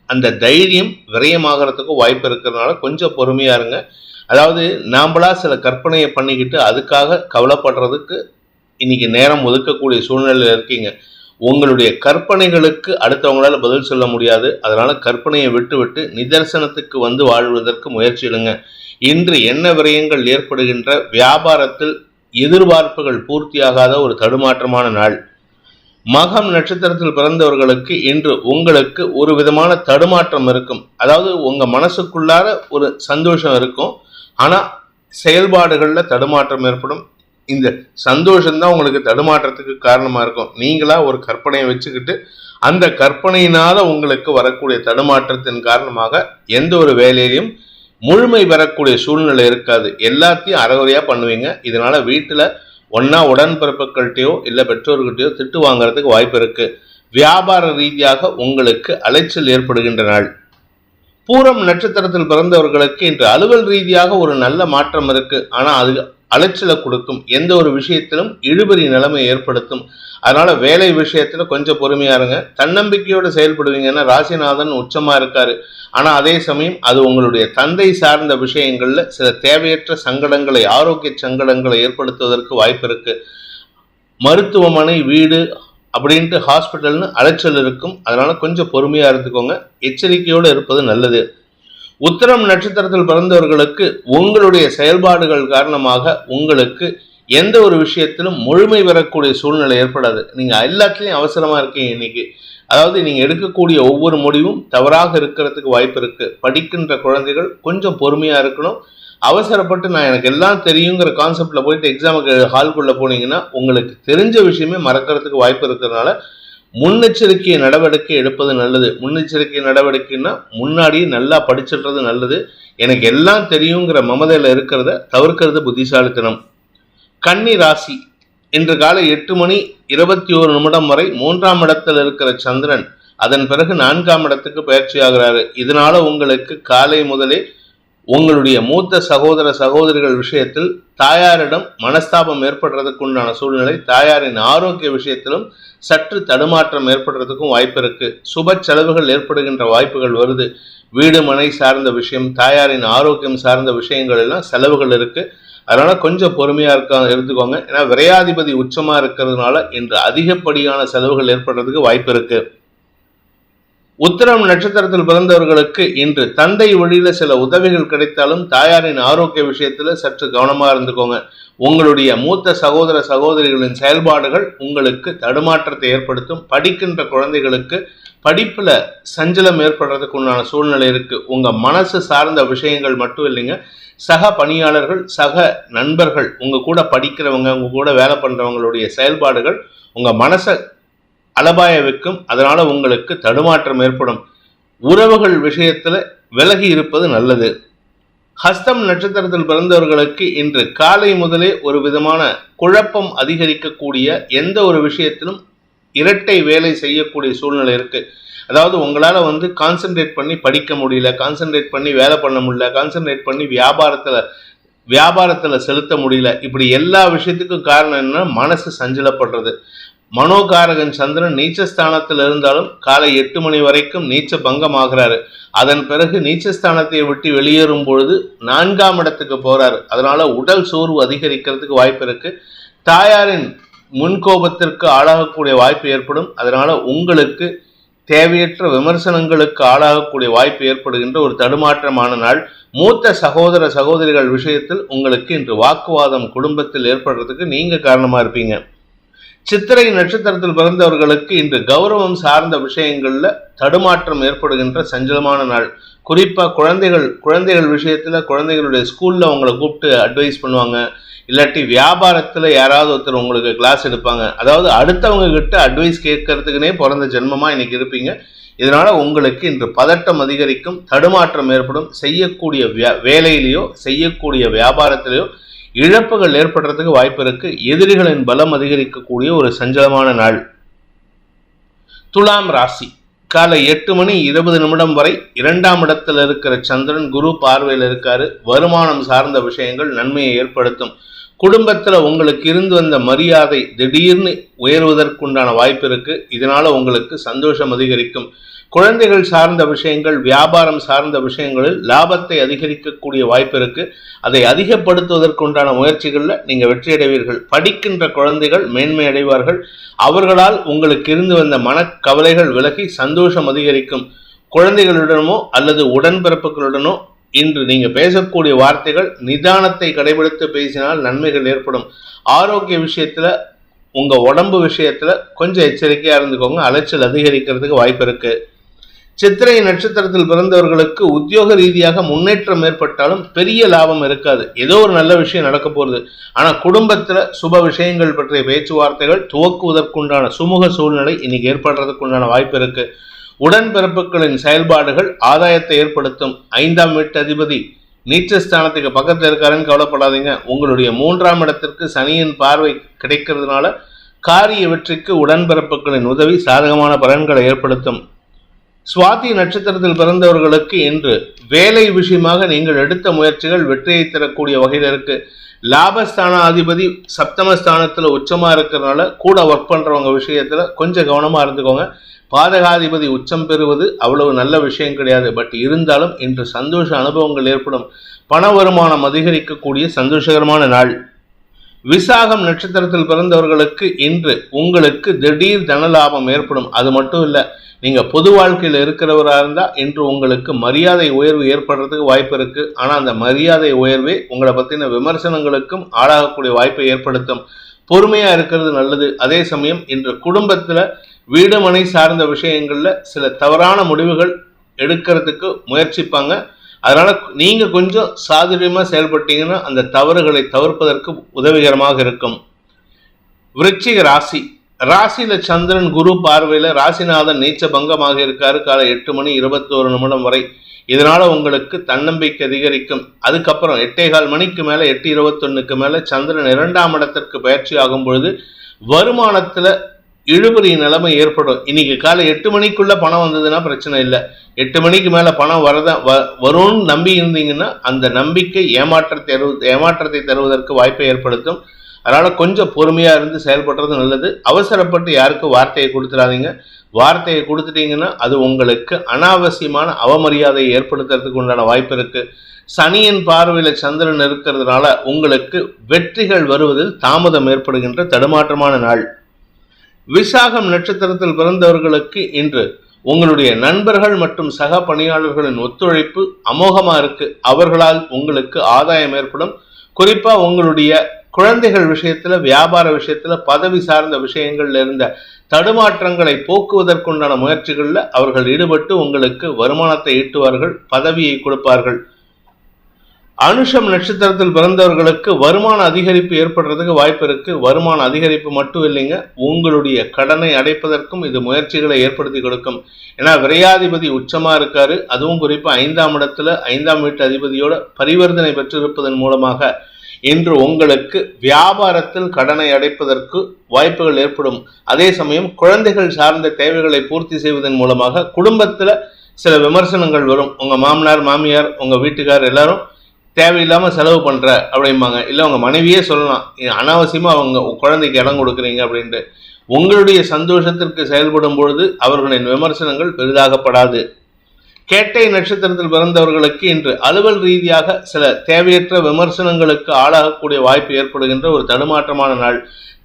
அந்த தைரியம் விரயமாகறதுக்கு வாய்ப்பு இருக்கிறதுனால கொஞ்சம் பொறுமையா இருங்க. அதாவது நாம்பளா சில கற்பனையை பண்ணிக்கிட்டு அதுக்காக கவலைப்படுறதுக்கு இன்னைக்கு நேரம் ஒதுக்கக்கூடிய சூழ்நிலையில் இருக்கீங்க. உங்களுடைய கற்பனைகளுக்கு அடுத்தவங்களால பதில் சொல்ல முடியாது. அதனால கற்பனையை விட்டு நிதர்சனத்துக்கு வந்து வாழ்வதற்கு முயற்சி எடுங்க. இன்று எண்ண விரயங்கள் ஏற்படுகின்ற வியாபாரத்தில் எதிர்பார்ப்புகள் பூர்த்தியாகாத ஒரு தடுமாற்றமான நாள். மகம் நட்சத்திரத்தில் பிறந்தவர்களுக்கு இன்று உங்களுக்கு ஒரு விதமான தடுமாற்றம் இருக்கும். அதாவது உங்க மனசுக்குள்ளார ஒரு சந்தோஷம் இருக்கும், ஆனா செயல்பாடுகள்ல தடுமாற்றம் ஏற்படும். இந்த சந்தோஷம்தான் உங்களுக்கு தடுமாற்றத்துக்கு காரணமா இருக்கும். நீங்களா ஒரு கற்பனையை வச்சுக்கிட்டு அந்த கற்பனையினால உங்களுக்கு வரக்கூடிய தடுமாற்றத்தின் காரணமாக எந்த ஒரு வேலையிலையும் முழுமை பெறக்கூடிய சூழ்நிலை இருக்காது. எல்லாத்தையும் அறகுறையா பண்ணுவீங்க. இதனால வீட்டுல ஒன்னா உடன்பிறப்புகள்கிட்டயோ இல்லை பெற்றோர்கிட்டயோ திட்டு வாங்கறதுக்கு வாய்ப்பு இருக்கு. வியாபார ரீதியாக உங்களுக்கு அலைச்சல் ஏற்படுகின்ற நாள். பூரம் நட்சத்திரத்தில் பிறந்தவர்களுக்கு இன்று அலுவல் ரீதியாக ஒரு நல்ல மாற்றம் இருக்கு. ஆனா அது அலைச்சலை கொடுக்கும். எந்த ஒரு விஷயத்திலும் இழுபறி நிலைமை ஏற்படுத்தும். அதனால வேலை விஷயத்துல கொஞ்சம் பொறுமையா இருங்க. தன்னம்பிக்கையோடு செயல்படுவீங்கன்னா ராசிநாதன் உச்சமா இருக்காரு. ஆனா அதே சமயம் அது உங்களுடைய தந்தை சார்ந்த விஷயங்கள்ல சில தேவையற்ற சங்கடங்களை, ஆரோக்கிய சங்கடங்களை ஏற்படுத்துவதற்கு வாய்ப்பு இருக்கு. மருத்துவமனை, வீடு அப்படின்ட்டு ஹாஸ்பிட்டல்னு அலைச்சல் இருக்கும். அதனால கொஞ்சம் பொறுமையா இருந்துக்கோங்க. எச்சரிக்கையோடு இருப்பது நல்லது. உத்திரம் நட்சத்திரத்தில் பிறந்தவர்களுக்கு உங்களுடைய செயல்பாடுகள் காரணமாக உங்களுக்கு எந்த ஒரு விஷயத்திலும் முழுமை பெறக்கூடிய சூழ்நிலை ஏற்படாது. நீங்க எல்லாத்துலயும் அவசரமா இருக்கீங்க இன்னைக்கு. அதாவது நீங்க எடுக்கக்கூடிய ஒவ்வொரு முடிவும் தவறாக இருக்கிறதுக்கு வாய்ப்பு இருக்கு. படிக்கின்ற குழந்தைகள் கொஞ்சம் பொறுமையா இருக்கணும். அவசரப்பட்டு நான் எனக்கு எல்லாம் தெரியுங்கிற கான்செப்ட்ல போயிட்டு எக்ஸாமுக்கு ஹால்குள்ள போனீங்கன்னா உங்களுக்கு தெரிஞ்ச விஷயமே மறக்கிறதுக்கு வாய்ப்பு இருக்கிறதுனால முன்னெச்சரிக்கை நடவடிக்கை எடுப்பது நல்லது. முன்னெச்சரிக்கை நடவடிக்கைன்னா முன்னாடியே நல்லா படிச்சிடுறது நல்லது. எனக்கு எல்லாம் தெரியுங்கிற மமதையில இருக்கிறத தவிர்க்கிறது புத்திசாலித்தனம். கன்னி ராசி இன்று காலை 8:21 வரை 3ஆம் இடத்தில் இருக்கிற சந்திரன் அதன் பிறகு 4ஆம் இடத்துக்கு பயிற்சியாகிறாரு. இதனால உங்களுக்கு காலை முதலே உங்களுடைய மூத்த சகோதர சகோதரிகள் விஷயத்தில் தாயாரிடம் மனஸ்தாபம் ஏற்படுறதுக்கு உண்டான சூழ்நிலை, தாயாரின் ஆரோக்கிய விஷயத்திலும் சற்று தடுமாற்றம் ஏற்படுறதுக்கும் வாய்ப்பு இருக்கு. சுப செலவுகள் ஏற்படுகின்ற வாய்ப்புகள் வருது. வீடு மனை சார்ந்த விஷயம், தாயாரின் ஆரோக்கியம் சார்ந்த விஷயங்கள் எல்லாம் செலவுகள் இருக்கு. அதனால கொஞ்சம் பொறுமையா இருந்துக்கோங்க. ஏன்னா விரையாதிபதி உச்சமா இருக்கிறதுனால இன்று அதிகப்படியான செலவுகள் ஏற்படுறதுக்கு வாய்ப்பு இருக்கு. உத்திரம் நட்சத்திரத்தில் பிறந்தவர்களுக்கு இன்று தந்தை வழியில சில உதவிகள் கிடைத்தாலும் தாயாரின் ஆரோக்கிய விஷயத்துல சற்று கவனமா இருந்துக்கோங்க. உங்களுடைய மூத்த சகோதர சகோதரிகளின் செயல்பாடுகள் உங்களுக்கு தடுமாற்றத்தை ஏற்படுத்தும். படிக்கின்ற குழந்தைகளுக்கு படிப்புல சஞ்சலம் ஏற்படுறதுக்கு உண்டான சூழ்நிலை இருக்கு. உங்க மனசு சார்ந்த விஷயங்கள் மட்டும் இல்லைங்க, சக பணியாளர்கள், சக நண்பர்கள், உங்க கூட படிக்கிறவங்க, உங்க கூட வேலை பண்றவங்களுடைய செயல்பாடுகள் உங்க மனசை அலபாய வைக்கும். அதனால உங்களுக்கு தடுமாற்றம் ஏற்படும். உறவுகள் விஷயத்துல விலகி இருப்பது நல்லது. ஹஸ்தம் நட்சத்திரத்தில் பிறந்தவர்களுக்கு இன்று காலை முதலே ஒரு விதமான குழப்பம் அதிகரிக்கக்கூடிய, எந்த ஒரு விஷயத்திலும் இரட்டை வேலை செய்யக்கூடிய சூழ்நிலை இருக்கு. அதாவது உங்களால கான்சென்ட்ரேட் பண்ணி படிக்க முடியல, கான்சென்ட்ரேட் பண்ணி வேலை பண்ண முடியல, கான்சென்ட்ரேட் பண்ணி வியாபாரத்துல செலுத்த முடியல. இப்படி எல்லா விஷயத்துக்கும் காரணம் என்ன? மனசு சஞ்சலப்படுறது. மனோகாரகன் சந்திரன் நீச்சஸ்தானத்தில் இருந்தாலும் காலை 8 மணி வரைக்கும் நீச்ச பங்கம் ஆகிறாரு. அதன் பிறகு நீச்சஸ்தானத்தை விட்டு வெளியேறும் பொழுது 4ஆம் இடத்துக்கு போறாரு. அதனால உடல் சோர்வு அதிகரிக்கிறதுக்கு வாய்ப்பு இருக்கு. தாயாரின் முன்கோபத்திற்கு ஆளாகக்கூடிய வாய்ப்பு ஏற்படும். அதனால உங்களுக்கு தேவையற்ற விமர்சனங்களுக்கு ஆளாகக்கூடிய வாய்ப்பு ஏற்படுகின்ற ஒரு தடுமாற்றமான நாள். மூத்த சகோதர சகோதரிகள் விஷயத்தில் உங்களுக்கு இன்று வாக்குவாதம் குடும்பத்தில் ஏற்படுறதுக்கு நீங்க காரணமா இருப்பீங்க. சித்திரை நட்சத்திரத்தில் பிறந்தவர்களுக்கு இன்று கௌரவம் சார்ந்த விஷயங்கள்ல தடுமாற்றம் ஏற்படுகின்ற சஞ்சலமான நாள். குறிப்பா குழந்தைகள் விஷயத்துல குழந்தைகளுடைய ஸ்கூல்ல உங்களை கூப்பிட்டு அட்வைஸ் பண்ணுவாங்க. இல்லாட்டி வியாபாரத்துல யாராவது ஒருத்தர் உங்களுக்கு கிளாஸ் எடுப்பாங்க. அதாவது அடுத்தவங்க கிட்ட அட்வைஸ் கேட்கறதுக்குனே பிறந்த ஜென்மமா இன்னைக்கு இருப்பீங்க. இதனால உங்களுக்கு இன்று பதட்டம் அதிகரிக்கும், தடுமாற்றம் ஏற்படும். செய்யக்கூடிய வேலையிலேயோ செய்யக்கூடிய வியாபாரத்திலேயோ இழப்புகள் ஏற்படுறதுக்கு வாய்ப்பு இருக்கு. எதிரிகளின் பலம் அதிகரிக்கக்கூடிய ஒரு சஞ்சலமான நாள். துலாம் ராசி காலை 8:20 வரை 2ஆம் இடத்தில் இருக்கிற சந்திரன் குரு பார்வையில் இருக்காரு. வருமானம் சார்ந்த விஷயங்கள் நன்மையை ஏற்படுத்தும். குடும்பத்துல உங்களுக்கு இருந்து வந்த மரியாதை திடீர்னு உயர்வதற்குண்டான வாய்ப்பு இருக்கு. இதனால உங்களுக்கு சந்தோஷம் அதிகரிக்கும். குழந்தைகள் சார்ந்த விஷயங்கள், வியாபாரம் சார்ந்த விஷயங்களில் லாபத்தை அதிகரிக்கக்கூடிய வாய்ப்பு இருக்கு. அதை அதிகப்படுத்துவதற்குண்டான முயற்சிகள்ல நீங்க வெற்றி அடைவீர்கள். படிக்கின்ற குழந்தைகள் மேன்மை அடைவார்கள். அவர்களால் உங்களுக்கு இருந்து வந்த மனக்கவலைகள் விலகி சந்தோஷம் அதிகரிக்கும். குழந்தைகளுடனோ அல்லது உடன்பிறப்புகளுடனோ இன்று நீங்க பேசக்கூடிய வார்த்தைகள் நிதானத்தை கடைபிடித்து பேசினால் நன்மைகள் ஏற்படும். ஆரோக்கிய விஷயத்துல உங்க உடம்பு விஷயத்துல கொஞ்சம் எச்சரிக்கையா இருந்துக்கோங்க. அலைச்சல் அதிகரிக்கிறதுக்கு வாய்ப்பு இருக்கு. சித்திரை நட்சத்திரத்தில் பிறந்தவர்களுக்கு உத்தியோக ரீதியாக முன்னேற்றம் ஏற்பட்டாலும் பெரிய லாபம் இருக்காது. ஏதோ ஒரு நல்ல விஷயம் நடக்க போகுது. ஆனா குடும்பத்துல சுப விஷயங்கள் பற்றிய பேச்சுவார்த்தைகள் துவக்குவதற்குண்டான சுமூக சூழ்நிலை இன்னைக்கு ஏற்படுறதுக்குண்டான வாய்ப்பு இருக்கு. உடன்பிறப்புகளின் செயல்பாடுகள் ஆதாயத்தை ஏற்படுத்தும். 5ஆம் வீட்டு அதிபதி நீச்சஸ்தானத்துக்கு பக்கத்தில் இருக்காருன்னு கவலைப்படாதீங்க. உங்களுடைய 3ஆம் இடத்திற்கு சனியின் பார்வை கிடைக்கிறதுனால காரிய வெற்றிக்கு உடன்பிறப்புகளின் உதவி சாதகமான பலன்களை ஏற்படுத்தும். சுவாதி நட்சத்திரத்தில் பிறந்தவர்களுக்கு இன்று வேலை விஷயமாக நீங்கள் எடுத்த முயற்சிகள் வெற்றியை தரக்கூடிய வகையில் இருக்கு. லாபஸ்தான அதிபதி சப்தமஸ்தானத்துல உச்சமா இருக்கிறதுனால கூட ஒர்க் பண்றவங்க விஷயத்துல கொஞ்சம் கவனமா இருந்துக்கோங்க. பாதகாதிபதி உச்சம் பெறுவது அவ்வளவு நல்ல விஷயம் கிடையாது. பட் இருந்தாலும் இன்று சந்தோஷ அனுபவங்கள் ஏற்படும். பண வருமானம் அதிகரிக்கக்கூடிய சந்தோஷகரமான நாள். விசாகம் நட்சத்திரத்தில் பிறந்தவர்களுக்கு இன்று உங்களுக்கு திடீர் தன லாபம் ஏற்படும். அது மட்டும் இல்லை, நீங்க பொது வாழ்க்கையில் இருக்கிறவராக இருந்தால் இன்று உங்களுக்கு மரியாதை உயர்வு ஏற்படுறதுக்கு வாய்ப்பு இருக்கு. ஆனால் அந்த மரியாதை உயர்வே உங்களை பற்றின விமர்சனங்களுக்கும் ஆளாகக்கூடிய வாய்ப்பை ஏற்படுத்தும். பொறுமையா இருக்கிறது நல்லது. அதே சமயம் இன்று குடும்பத்தில் வீடு மனை சார்ந்த விஷயங்கள்ல சில தவறான முடிவுகள் எடுக்கிறதுக்கு முயற்சிப்பாங்க. அதனால நீங்க கொஞ்சம் சாதுரியமா செயல்பட்டீங்கன்னா அந்த தவறுகளை தவிர்ப்பதற்கு உதவிகரமாக இருக்கும். விருச்சிக ராசி. ராசியில சந்திரன் குரு பார்வையில ராசிநாதன் நீச்ச பங்கமாக இருக்காரு காலை 8:21 வரை. இதனால உங்களுக்கு தன்னம்பிக்கை அதிகரிக்கும். அதுக்கப்புறம் 8:15 மணிக்கு மேல 8:21 மேல சந்திரன் 2ஆம் இடத்திற்கு பயிற்சி ஆகும் பொழுது வருமானத்துல இழுபறி நிலைமை ஏற்படும். இன்னைக்கு காலை 8 மணிக்குள்ள பணம் வந்ததுன்னா பிரச்சனை இல்லை. 8 மணிக்கு மேல பணம் வரும்னு நம்பி இருந்தீங்கன்னா அந்த நம்பிக்கை ஏமாற்றத்தை தருவதற்கு வாய்ப்பை ஏற்படுத்தும். அதனால கொஞ்சம் பொறுமையா இருந்து செயல்படுறது நல்லது. அவசரப்பட்டு யாருக்கும் வார்த்தையை கொடுத்துடாதீங்க. வார்த்தையை கொடுத்துட்டீங்கன்னா அது உங்களுக்கு அனாவசியமான அவமரியாதையை ஏற்படுத்துறதுக்கு உண்டான வாய்ப்பு இருக்கு. சனியின் பார்வையில சந்திரன் இருக்கிறதுனால உங்களுக்கு வெற்றிகள் வருவதில் தாமதம் ஏற்படுகின்ற தடுமாற்றமான நாள். விசாகம் நட்சத்திரத்தில் பிறந்தவர்களுக்கு இன்று உங்களுடைய நண்பர்கள் மற்றும் சக பணியாளர்களின் ஒத்துழைப்பு அமோகமா இருக்கு. அவர்களால் உங்களுக்கு ஆதாயம் ஏற்படும். குறிப்பா உங்களுடைய குழந்தைகள் விஷயத்துல, வியாபார விஷயத்துல, பதவி சார்ந்த விஷயங்கள்ல இருந்த தடுமாற்றங்களை போக்குவதற்குண்டான முயற்சிகள்ல அவர்கள் ஈடுபட்டு உங்களுக்கு வருமானத்தை ஈட்டுவார்கள், பதவியை கொடுப்பார்கள். அனுஷம் நட்சத்திரத்தில் பிறந்தவர்களுக்கு வருமான அதிகரிப்பு ஏற்படுறதுக்கு வாய்ப்பு இருக்கு. வருமான அதிகரிப்பு மட்டும் இல்லைங்க, உங்களுடைய கடனை அடைப்பதற்கும் இது முயற்சிகளை ஏற்படுத்தி கொடுக்கும். ஏன்னா விரையாதிபதி உச்சமா இருக்காரு. அதுவும் குறிப்பா 5ஆம் இடத்துல 5ஆம் வீட்டு அதிபதியோட பரிவர்த்தனை பெற்றிருப்பதன் மூலமாக இன்று உங்களுக்கு வியாபாரத்தில் கடனை அடைப்பதற்கு வாய்ப்புகள் ஏற்படும். அதே சமயம் குழந்தைகள் சார்ந்த தேவைகளை பூர்த்தி செய்வதன் மூலமாக குடும்பத்துல சில விமர்சனங்கள் வரும். உங்க மாமனார் மாமியார் உங்க வீட்டுக்கார் எல்லாரும் தேவையில்லாம செலவு பண்ற அப்படிம்பாங்க. இல்லை உங்க மனைவியே சொல்லலாம், அனாவசியமா அவங்க குழந்தைக்கு இடம் கொடுக்குறீங்க அப்படின்ட்டு. உங்களுடைய சந்தோஷத்திற்கு செயல்படும் பொழுது அவர்களின் விமர்சனங்கள் பெரிதாகப்படாது. கேட்டை நட்சத்திரத்தில் பிறந்தவர்களுக்கு இன்று அலுவல் ரீதியாக சில தேவையற்ற விமர்சனங்களுக்கு ஆளாகக்கூடிய வாய்ப்பு ஏற்படுகின்ற ஒரு தடுமாற்றமான நாள்.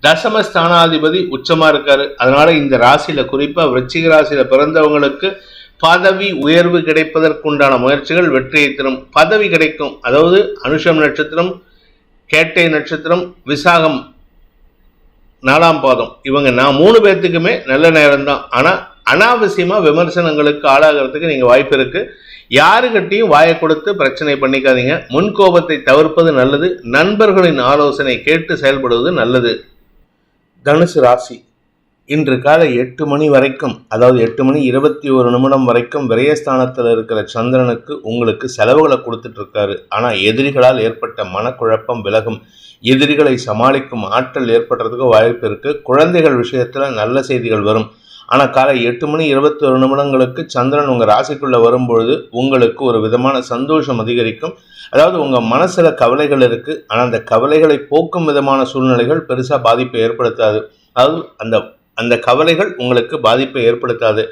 தசமஸ்தானாதிபதி உச்சமா இருக்காரு. அதனால இந்த ராசியில, குறிப்பா விருச்சிக ராசியில பிறந்தவங்களுக்கு பதவி உயர்வு கிடைப்பதற்குண்டான முயற்சிகள் வெற்றியை தரும். பதவி கிடைக்கும். அதாவது அனுஷம் நட்சத்திரம், கேட்டை நட்சத்திரம், விசாகம் 4ஆம் பாதம், இவங்க 3 பேர்த்துக்குமே நல்ல நேரம் தான். ஆனா அனாவசியமா விமர்சனங்களுக்கு ஆளாகிறதுக்கு நீங்க வாய்ப்பு இருக்கு. யாருக்கிட்டையும் வாயை கொடுத்து பிரச்சனை பண்ணிக்காதீங்க. முன்கோபத்தை தவிர்ப்பது நல்லது. நண்பர்களின் ஆலோசனை கேட்டு செயல்படுவது நல்லது. தனுசு ராசி. இன்று காலை 8 மணி வரைக்கும், அதாவது 8:21 வரைக்கும் விரயஸ்தானத்தில் இருக்கிற சந்திரனுக்கு உங்களுக்கு செலவுகளை கொடுத்துட்டு இருக்காரு. ஆனால் எதிரிகளால் ஏற்பட்ட மனக்குழப்பம் விலகும். எதிரிகளை சமாளிக்கும் ஆற்றல் ஏற்படுறதுக்கு வாய்ப்பு இருக்கு. குழந்தைகள் விஷயத்துல நல்ல செய்திகள் வரும். ஆனால் காலை 8:21 சந்திரன் உங்கள் ராசிக்குள்ளே வரும்பொழுது உங்களுக்கு ஒரு விதமான சந்தோஷம் அதிகரிக்கும். அதாவது உங்கள் மனசில் கவலைகள் இருக்குது, ஆனால் அந்த கவலைகளை போக்கும் விதமான சூழ்நிலைகள் பெருசாக பாதிப்பை ஏற்படுத்தாது. அதாவது அந்த கவலைகள் உங்களுக்கு பாதிப்பை ஏற்படுத்தாது.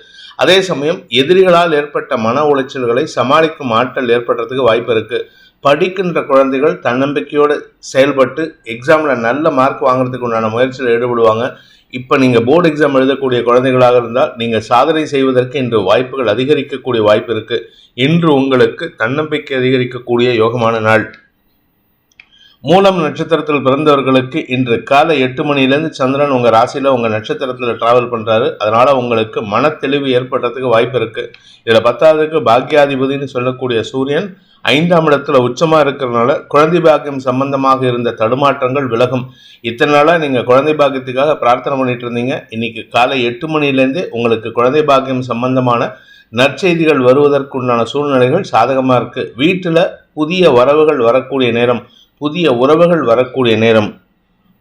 அதே சமயம் எதிரிகளால் ஏற்பட்ட மன உளைச்சல்களை சமாளிக்கும் ஆற்றல் ஏற்படுறதுக்கு வாய்ப்பு இருக்குது. படிக்கின்ற குழந்தைகள் தன்னம்பிக்கையோடு செயல்பட்டு எக்ஸாமில் நல்ல மார்க் வாங்குறதுக்கு உண்டான முயற்சியில் ஈடுபடுவாங்க. இப்போ நீங்கள் போர்டு எக்ஸாம் எழுதக்கூடிய குழந்தைகளாக இருந்தால் நீங்கள் சாதனை செய்வதற்கு இன்று வாய்ப்புகள் அதிகரிக்கக்கூடிய வாய்ப்பு இருக்குது. இன்று உங்களுக்கு தன்னம்பிக்கை அதிகரிக்கக்கூடிய யோகமான நாள். மூலம் நட்சத்திரத்தில் பிறந்தவர்களுக்கு இன்று காலை 8 மணிலேருந்து சந்திரன் உங்கள் ராசியில் உங்கள் நட்சத்திரத்தில் டிராவல் பண்ணுறாரு. அதனால் உங்களுக்கு மனத்தெளிவு ஏற்படுறதுக்கு வாய்ப்பு இருக்குது. இதில் 10ஆவதுக்கு பாக்யாதிபதினு சொல்லக்கூடிய சூரியன் 5ஆம் இடத்துல உச்சமாக இருக்கிறதுனால குழந்தை பாக்கியம் சம்பந்தமாக இருந்த தடுமாற்றங்கள் விலகும். இத்தனை நாளாக நீங்கள் குழந்தை பாக்கியத்துக்காக பிரார்த்தனை பண்ணிட்டு இருந்தீங்க. இன்னைக்கு காலை 8 மணிலேருந்தே உங்களுக்கு குழந்தை பாக்கியம் சம்பந்தமான நற்செய்திகள் வருவதற்குண்டான சூழ்நிலைகள் சாதகமாக இருக்குது. வீட்டில் புதிய வரவுகள் வரக்கூடிய நேரம், புதிய உறவுகள் வரக்கூடிய நேரம்.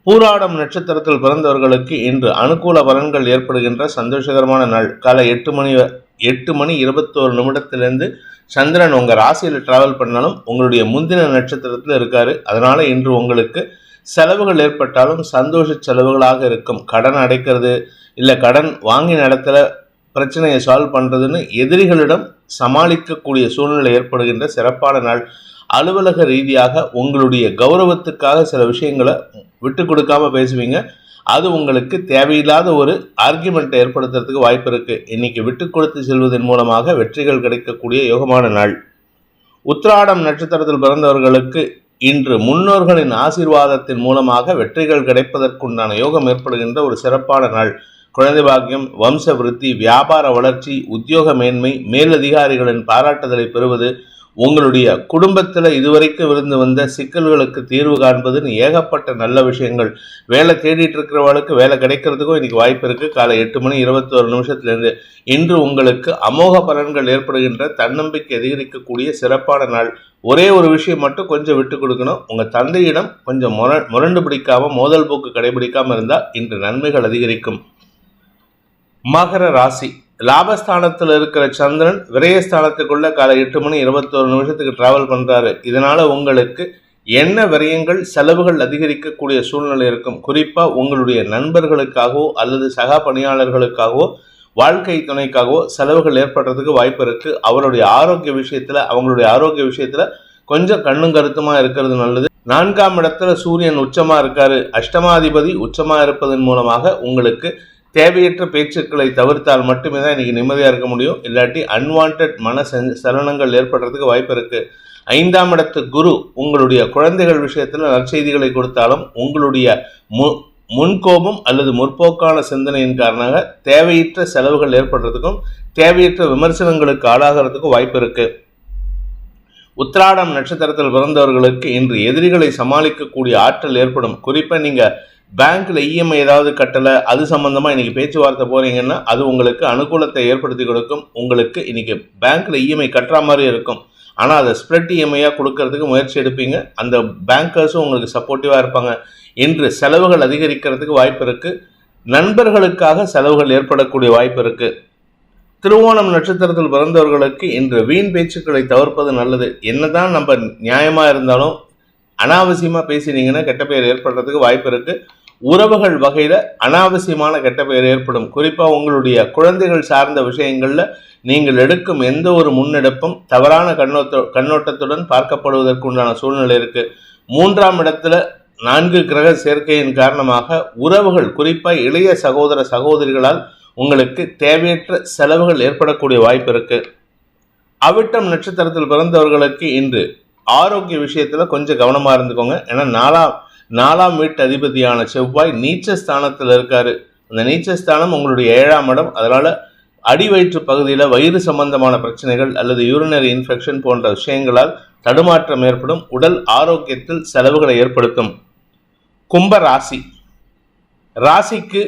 பூராடம் நட்சத்திரத்தில் பிறந்தவர்களுக்கு இன்று அனுகூல பலன்கள் ஏற்படுகின்ற சந்தோஷகரமான நாள். காலை 8:21 சந்திரன் உங்க ராசியில் டிராவல் பண்ணாலும் உங்களுடைய முந்தின நட்சத்திரத்தில் இருக்காரு. அதனால இன்று உங்களுக்கு செலவுகள் ஏற்பட்டாலும் சந்தோஷ செலவுகளாக இருக்கும். கடன் அடைக்கிறது, இல்லை கடன் வாங்கி நடத்துல பிரச்சனையை சால்வ் பண்றதுன்னு எதிரிகளிடம் சமாளிக்கக்கூடிய சூழ்நிலை ஏற்படுகின்ற சிறப்பான நாள். அலுவலக ரீதியாக உங்களுடைய கௌரவத்துக்காக சில விஷயங்களை விட்டு கொடுக்காம பேசுவீங்க. அது உங்களுக்கு தேவையில்லாத ஒரு ஆர்கியூமெண்ட் ஏற்படுத்துறதுக்கு வாய்ப்பு இருக்கு. இன்னைக்கு விட்டு கொடுத்து செல்வதன் மூலமாக வெற்றிகள் கிடைக்கக்கூடிய யோகமான நாள். உத்திராடம் நட்சத்திரத்தில் பிறந்தவர்களுக்கு இன்று முன்னோர்களின் ஆசீர்வாதத்தின் மூலமாக வெற்றிகள் கிடைப்பதற்குண்டான யோகம் ஏற்படுகின்ற ஒரு சிறப்பான நாள். குழந்தை பாக்கியம், வம்ச விருத்தி, வியாபார வளர்ச்சி, உத்தியோக மேன்மை, மேலதிகாரிகளின் பாராட்டுதலை பெறுவது, உங்களுடைய குடும்பத்தில் இதுவரைக்கும் இருந்து வந்த சிக்கல்களுக்கு தீர்வு காண்பதுன்னு ஏகப்பட்ட நல்ல விஷயங்கள். வேலை தேடிட்டு இருக்கிறவர்களுக்கு வேலை கிடைக்கிறதுக்கும் இன்னைக்கு வாய்ப்பு இருக்கு. காலை 8:21 இன்று உங்களுக்கு அமோக பலன்கள் ஏற்படுகின்ற தன்னம்பிக்கை அதிகரிக்கக்கூடிய சிறப்பான நாள். ஒரே ஒரு விஷயம் மட்டும் கொஞ்சம் விட்டு கொடுக்கணும். உங்க தந்தையிடம் கொஞ்சம் முரண்டு பிடிக்காம, மோதல் போக்கு கடைபிடிக்காம இருந்தால் இன்று நன்மைகள் அதிகரிக்கும். மகர ராசி. லாபஸ்தானத்தில் இருக்கிற சந்திரன் விரயஸ்தானத்துக்குள்ள காலை 8:21 டிராவல் பண்றாரு. இதனால உங்களுக்கு என்ன விரயங்கள், செலவுகள் அதிகரிக்கக்கூடிய சூழ்நிலை இருக்கும். குறிப்பா உங்களுடைய நண்பர்களுக்காகவோ அல்லது சக பணியாளர்களுக்காகவோ வாழ்க்கை துணைக்காகவோ செலவுகள் ஏற்படுறதுக்கு வாய்ப்பு இருக்கு. அவங்களுடைய ஆரோக்கிய விஷயத்துல கொஞ்சம் கண்ணும் கருத்துமா இருக்கிறது நல்லது. 4ஆம் இடத்துல சூரியன் உச்சமா இருக்காரு. அஷ்டமாதிபதி உச்சமா இருப்பதன் மூலமாக உங்களுக்கு தேவையற்ற பேச்சுக்களை தவிர்த்தால் மட்டுமே தான் இன்னைக்கு நிம்மதியாக இருக்க முடியும். இல்லாட்டி அன்வான்ட் சலனங்கள் ஏற்படுறதுக்கு வாய்ப்பு இருக்கு. 5ஆம் இடத்து குரு உங்களுடைய குழந்தைகள் விஷயத்தில் நற்செய்திகளை கொடுத்தாலும் உங்களுடைய முன்கோபம் அல்லது முற்போக்கான சிந்தனையின் காரணமாக தேவையற்ற செலவுகள் ஏற்படுறதுக்கும் தேவையற்ற விமர்சனங்களுக்கு ஆளாகிறதுக்கும் வாய்ப்பு இருக்கு. உத்திராடம் நட்சத்திரத்தில் பிறந்தவர்களுக்கு இன்று எதிரிகளை சமாளிக்கக்கூடிய ஆற்றல் ஏற்படும். குறிப்பாக நீங்கள் பேங்க்ல இஎம்ஐ ஏதாவது கட்டலை, அது சம்பந்தமா இன்னைக்கு பேச்சுவார்த்தை போறீங்கன்னா அது உங்களுக்கு அனுகூலத்தை ஏற்படுத்தி கொடுக்கும். உங்களுக்கு இன்னைக்கு பேங்க்ல இஎம்ஐ கட்டுற மாதிரி இருக்கும். ஆனால் அதை ஸ்ப்ரெட் இஎம்ஐயாக கொடுக்கறதுக்கு முயற்சி எடுப்பீங்க. அந்த பேங்கர்ஸும் உங்களுக்கு சப்போர்ட்டிவாக இருப்பாங்க. இன்று செலவுகள் அதிகரிக்கிறதுக்கு வாய்ப்பு இருக்கு. நண்பர்களுக்காக செலவுகள் ஏற்படக்கூடிய வாய்ப்பு இருக்கு. திருவோணம் நட்சத்திரத்தில் பிறந்தவர்களுக்கு இன்று வீண் பேச்சுக்களை தவிர்ப்பது நல்லது. என்னதான் நம்ம நியாயமா இருந்தாலும் அனாவசியமா பேசினீங்கன்னா கெட்ட பெயர் ஏற்படுறதுக்கு வாய்ப்பு இருக்கு. உறவுகள் வகையில அனாவசியமான கெட்ட பெயர் ஏற்படும். குறிப்பா உங்களுடைய குழந்தைகள் சார்ந்த விஷயங்கள்ல நீங்கள் எடுக்கும் எந்த ஒரு முன்னெடுப்பும் தவறான கண்ணோட்டத்துடன் பார்க்கப்படுவதற்கு உண்டான சூழ்நிலை இருக்கு. 3ஆம் இடத்துல 4 கிரக சேர்க்கையின் காரணமாக உறவுகள், குறிப்பா இளைய சகோதர சகோதரிகளால் உங்களுக்கு தேவையற்ற செலவுகள் ஏற்படக்கூடிய வாய்ப்பு இருக்கு. அவிட்டம் நட்சத்திரத்தில் பிறந்தவர்களுக்கு இன்று ஆரோக்கிய விஷயத்துல கொஞ்சம் கவனமா இருந்துக்கோங்க. ஏன்னா 4ஆம் வீட்டு அதிபதியான செவ்வாய் நீச்சஸ்தானத்தில் இருக்காரு. அந்த நீச்சஸ்தானம் உங்களுடைய 7ஆம் இடம். அதனால அடி வயிற்று பகுதியில் வயிறு சம்பந்தமான பிரச்சனைகள் அல்லது யூரினரி இன்ஃபெக்ஷன் போன்ற விஷயங்களால் தடுமாற்றம் ஏற்படும். உடல் ஆரோக்கியத்தில் செலவுகளை ஏற்படுத்தும். கும்ப ராசி. ராசிக்கு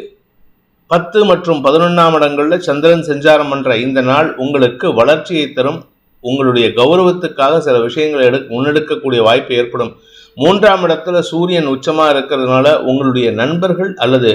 10 மற்றும் 11ஆம் இடங்கள்ல சந்திரன் சஞ்சாரம் பண்ற இந்த நாள் உங்களுக்கு வளர்ச்சியை தரும். உங்களுடைய கௌரவத்துக்காக சில விஷயங்களை முன்னெடுக்கக்கூடிய வாய்ப்பு ஏற்படும். 3ஆம் இடத்துல சூரியன் உச்சமா இருக்கிறதுனால உங்களுடைய நண்பர்கள் அல்லது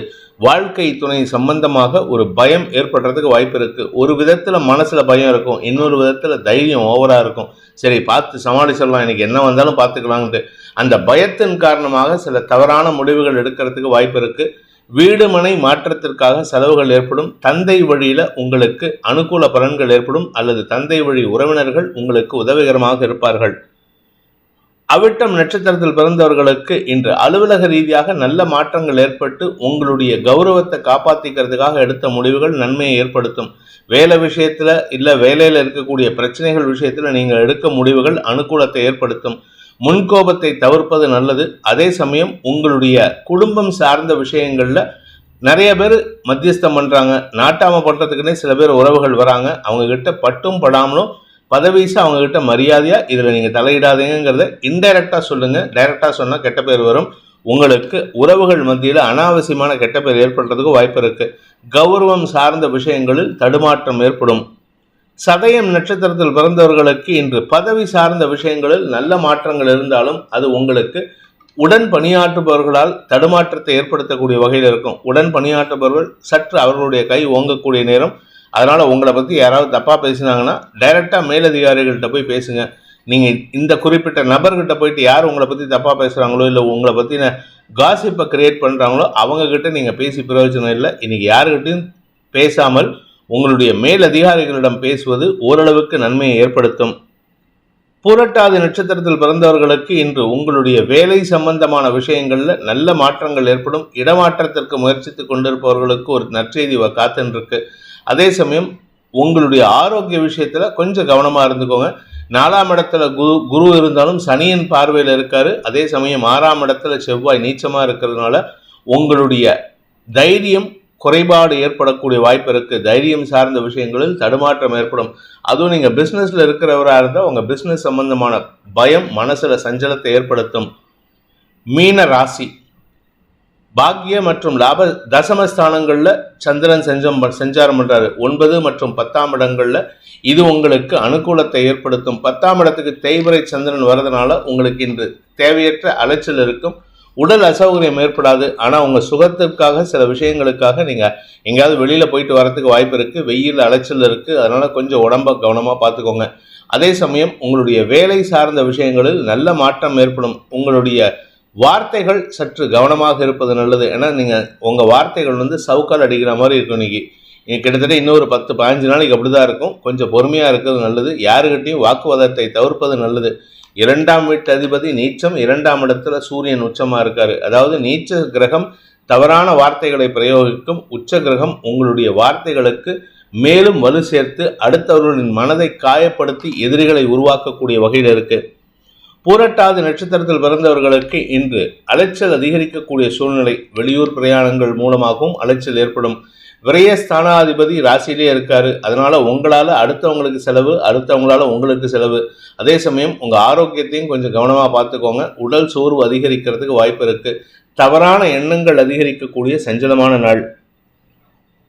வாழ்க்கை துணை சம்பந்தமாக ஒரு பயம் ஏற்படுறதுக்கு வாய்ப்பு இருக்கு. ஒரு விதத்துல மனசுல பயம் இருக்கும், இன்னொரு விதத்துல தைரியம் ஓவரா இருக்கும். சரி, பார்த்து சமாளிச்சிடலாம், எனக்கு என்ன வந்தாலும் பார்த்துக்கலான்ட்டு அந்த பயத்தின் காரணமாக சில தவறான முடிவுகள் எடுக்கிறதுக்கு வாய்ப்பு இருக்கு. வீடு மனை மாற்றத்திற்காக செலவுகள் ஏற்படும். தந்தை வழியில உங்களுக்கு அனுகூல பலன்கள் ஏற்படும் அல்லது தந்தை வழி உறவினர்கள் உங்களுக்கு உதவிகரமாக இருப்பார்கள். அவிட்டம் நட்சத்திரத்தில் பிறந்தவர்களுக்கு இன்று அலுவலக ரீதியாக நல்ல மாற்றங்கள் ஏற்பட்டு உங்களுடைய கௌரவத்தை காப்பாற்றிக்கிறதுக்காக எடுத்த முடிவுகள் நன்மையை ஏற்படுத்தும். வேலை விஷயத்துல இல்ல வேலையில இருக்கக்கூடிய பிரச்சனைகள் விஷயத்துல நீங்கள் எடுக்க முடிவுகள் அனுகூலத்தை ஏற்படுத்தும். முன்கோபத்தை தவிர்ப்பது நல்லது. அதே சமயம் உங்களுடைய குடும்பம் சார்ந்த விஷயங்கள்ல நிறைய பேர் மத்தியஸ்தம் பண்றாங்க. நாட்டாம பண்றதுக்குன்னே சில பேர் உறவுகள் வராங்க. அவங்க கிட்ட பட்டும் படாமலும் பதவிசா அவங்க கிட்ட மரியாதையா இதுல நீங்க தலையிடாதீங்கிறத இன்டைரக்டா சொல்லுங்க. டைரக்டா சொன்னா கெட்ட பேர் வரும். உங்களுக்கு உறவுகள் மத்தியில அனாவசியமான கெட்ட பேர் ஏற்படுறதுக்கு வாய்ப்பு இருக்கு. கௌரவம் சார்ந்த விஷயங்களில் தடுமாற்றம் ஏற்படும். சதயம் நட்சத்திரத்தில் பிறந்தவர்களுக்கு இன்று பதவி சார்ந்த விஷயங்களில் நல்ல மாற்றங்கள் இருந்தாலும் அது உங்களுக்கு உடன் பணியாற்றுபவர்களால் தடுமாற்றத்தை ஏற்படுத்தக்கூடிய வகையில் இருக்கும். உடன் பணியாற்றுபவர்கள் சற்று அவர்களுடைய கை ஓங்கக்கூடிய நேரம். அதனால் உங்களை பற்றி யாராவது தப்பாக பேசினாங்கன்னா டைரெக்டாக மேலதிகாரிகள்கிட்ட போய் பேசுங்க. நீங்கள் இந்த குறிப்பிட்ட நபர்கிட்ட போயிட்டு யார் உங்களை பற்றி தப்பாக பேசுகிறாங்களோ இல்லை உங்களை பற்றின காசிப்பை கிரியேட் பண்ணுறாங்களோ அவங்கக்கிட்ட நீங்கள் பேசி பிரயோஜனம் இல்லை. இன்றைக்கி யாருக்கிட்டையும் பேசாமல் உங்களுடைய மேலதிகாரிகளிடம் பேசுவது ஓரளவுக்கு நன்மையை ஏற்படுத்தும். பூரட்டாதி நட்சத்திரத்தில் பிறந்தவர்களுக்கு இன்று உங்களுடைய வேலை சம்பந்தமான விஷயங்களில் நல்ல மாற்றங்கள் ஏற்படும். இடமாற்றத்திற்கு முயற்சித்து கொண்டிருப்பவர்களுக்கு ஒரு நற்செய்தி காத்துருக்கு. அதே சமயம் உங்களுடைய ஆரோக்கிய விஷயத்தில் கொஞ்சம் கவனமாக இருந்துக்கோங்க. 4ஆம் இடத்துல குரு இருந்தாலும் சனியின் பார்வையில் இருக்காரு. அதே சமயம் 6ஆம் இடத்துல செவ்வாய் நீச்சமாக இருக்கிறதுனால உங்களுடைய தைரியம் குறைபாடு ஏற்படக்கூடிய வாய்ப்பு இருக்குது. தைரியம் சார்ந்த விஷயங்களில் தடுமாற்றம் ஏற்படும். அதுவும் நீங்கள் பிஸ்னஸில் இருக்கிறவராக இருந்தால் உங்கள் பிஸ்னஸ் சம்பந்தமான பயம் மனசில் சஞ்சலத்தை ஏற்படுத்தும். மீன ராசி பாக்கிய மற்றும் லாப தசமஸ்தானங்களில் சந்திரன் சஞ்சாரம் பண்ணுறாரு. 9 மற்றும் 10ஆம் இடங்களில் இது உங்களுக்கு அனுகூலத்தை ஏற்படுத்தும். 10ஆம் இடத்துக்கு தேய்பிறை சந்திரன் வரதுனால உங்களுக்கு இன்று தேவையற்ற அலைச்சல் இருக்கும். உடல் அசௌகரியம் ஏற்படாது. ஆனால் உங்கள் சுகத்திற்காக சில விஷயங்களுக்காக நீங்கள் எங்கேயாவது வெளியில் போயிட்டு வரத்துக்கு வாய்ப்பு இருக்குது. வெயில் அலைச்சல் இருக்குது. அதனால் கொஞ்சம் உடம்பை கவனமாக பார்த்துக்கோங்க. அதே சமயம் உங்களுடைய வேலை சார்ந்த விஷயங்களில் நல்ல மாற்றம் ஏற்படும். உங்களுடைய வார்த்தைகள் சற்று கவனமாக இருப்பது நல்லது. ஏன்னா நீங்கள் உங்கள் வார்த்தைகள் சவுக்கால் அடிக்கிற மாதிரி இருக்கும். இன்றைக்கி கிட்டத்தட்ட இன்னொரு 10-15 நாளைக்கு அப்படி தான் இருக்கும். கொஞ்சம் பொறுமையாக இருக்கிறது நல்லது. யாருக்கிட்டையும் வாக்குவாதத்தை தவிர்ப்பது நல்லது. 2ஆம் வீட்டு அதிபதி நீச்சம், 2ஆம் இடத்துல சூரியன் உச்சமாக இருக்காரு. அதாவது நீச்ச கிரகம் தவறான வார்த்தைகளை பிரயோகிக்கும். உச்ச கிரகம் உங்களுடைய வார்த்தைகளுக்கு மேலும் வலு சேர்த்து அடுத்தவர்களின் மனதை காயப்படுத்தி எதிரிகளை உருவாக்கக்கூடிய வகையில் இருக்கு. பூரட்டாதி நட்சத்திரத்தில் பிறந்தவர்களுக்கு இன்று அலைச்சல் அதிகரிக்கக்கூடிய சூழ்நிலை. வெளியூர் பிரயாணங்கள் மூலமாகவும் அலைச்சல் ஏற்படும். விரயஸ்தானாதிபதி ராசியிலே இருக்காரு. அதனால உங்களால் அடுத்தவங்களுக்கு செலவு, அடுத்தவங்களால உங்களுக்கு செலவு. அதே சமயம் உங்கள் ஆரோக்கியத்தையும் கொஞ்சம் கவனமாக பார்த்துக்கோங்க. உடல் சோர்வு அதிகரிக்கிறதுக்கு வாய்ப்பு இருக்கு. தவறான எண்ணங்கள் அதிகரிக்கக்கூடிய சஞ்சலமான நாள்.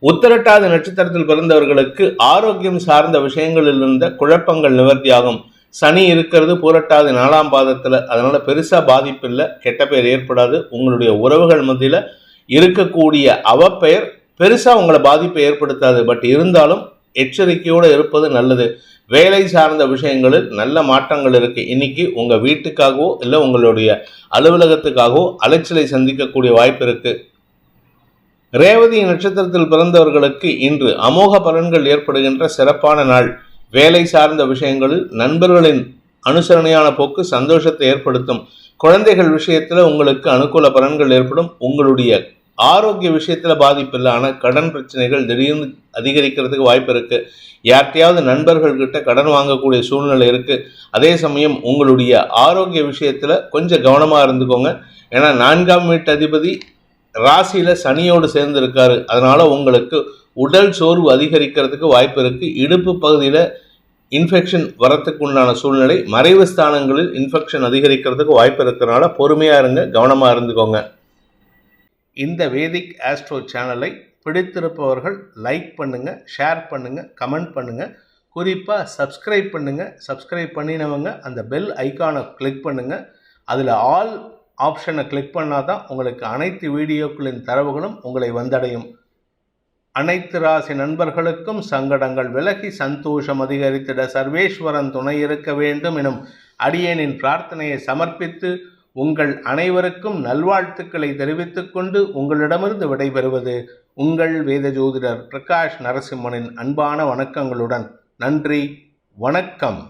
உத்திரட்டாதி நட்சத்திரத்தில் பிறந்தவர்களுக்கு ஆரோக்கியம் சார்ந்த விஷயங்களில் இருந்த குழப்பங்கள் நிவர்த்தியாகும். சனி இருக்கிறது பூரட்டாதி 4ஆம் பாதத்தில். அதனால பெருசா பாதிப்பு இல்லை, கெட்ட பெயர் ஏற்படாது. உங்களுடைய உறவுகள் மத்தியில் இருக்கக்கூடிய அவப்பெயர் பெருசா உங்களை பாதிப்பை ஏற்படுத்தாது. பட் இருந்தாலும் எச்சரிக்கையோடு இருப்பது நல்லது. வேலை சார்ந்த விஷயங்களில் நல்ல மாற்றங்கள் இருக்கு. இன்னைக்கு உங்க வீட்டுக்காகவோ இல்லை உங்களுடைய அலுவலகத்துக்காகவோ அலைச்சலை சந்திக்கக்கூடிய வாய்ப்பு இருக்கு. ரேவதி நட்சத்திரத்தில் பிறந்தவர்களுக்கு இன்று அமோக பலன்கள் ஏற்படுகின்ற சிறப்பான நாள். வேலை சார்ந்த விஷயங்களில் நண்பர்களின் அனுசரணையான போக்கு சந்தோஷத்தை ஏற்படுத்தும். குழந்தைகள் விஷயத்துல உங்களுக்கு அனுகூல பலன்கள் ஏற்படும். உங்களுடைய ஆரோக்கிய விஷயத்துல பாதிப்பு இல்லை. ஆனால் கடன் பிரச்சனைகள் திடீர்னு அதிகரிக்கிறதுக்கு வாய்ப்பு இருக்கு. யார்கிட்டையாவது நண்பர்கள்கிட்ட கடன் வாங்கக்கூடிய சூழ்நிலை இருக்கு. அதே சமயம் உங்களுடைய ஆரோக்கிய விஷயத்துல கொஞ்சம் கவனமா இருந்துக்கோங்க. ஏன்னா 4ஆம் வீட்டு அதிபதி ராசியில சனியோடு சேர்ந்து இருக்காரு. அதனால உங்களுக்கு உடல் சோர்வு அதிகரிக்கிறதுக்கு வாய்ப்பு இருக்கு. இடுப்பு பகுதியில் இன்ஃபெக்ஷன் வரத்துக்கு உண்டான சூழ்நிலை. மறைவு ஸ்தானங்களில் இன்ஃபெக்ஷன் அதிகரிக்கிறதுக்கு வாய்ப்பு இருக்கிறதுனால பொறுமையாக இருங்க, கவனமாக இருந்துக்கோங்க. இந்த வேதிக் ஆஸ்ட்ரோ சேனலை பிடித்திருப்பவர்கள் லைக் பண்ணுங்க, ஷேர் பண்ணுங்க, கமெண்ட் பண்ணுங்க. குறிப்பாக சப்ஸ்கிரைப் பண்ணுங்க. சப்ஸ்கிரைப் பண்ணினவங்க அந்த பெல் ஐக்கானை கிளிக் பண்ணுங்க. அதில் ஆல் ஆப்ஷனை கிளிக் பண்ணால் தான் உங்களுக்கு அனைத்து வீடியோக்களின் தரவுகளும் உங்களை வந்தடையும். அனைத்து ராசி நண்பர்களுக்கும் சங்கடங்கள் விலகி சந்தோஷம் அதிகரித்திட சர்வேஸ்வரன் துணை இருக்க வேண்டும் எனும் அடியேனின் பிரார்த்தனையை சமர்ப்பித்து உங்கள் அனைவருக்கும் நல்வாழ்த்துக்களை தெரிவித்துக் கொண்டு உங்களிடமிருந்து விடைபெறுவது உங்கள் வேத ஜோதிடர் பிரகாஷ் நரசிம்மனின் அன்பான வணக்கங்களுடன். நன்றி, வணக்கம்.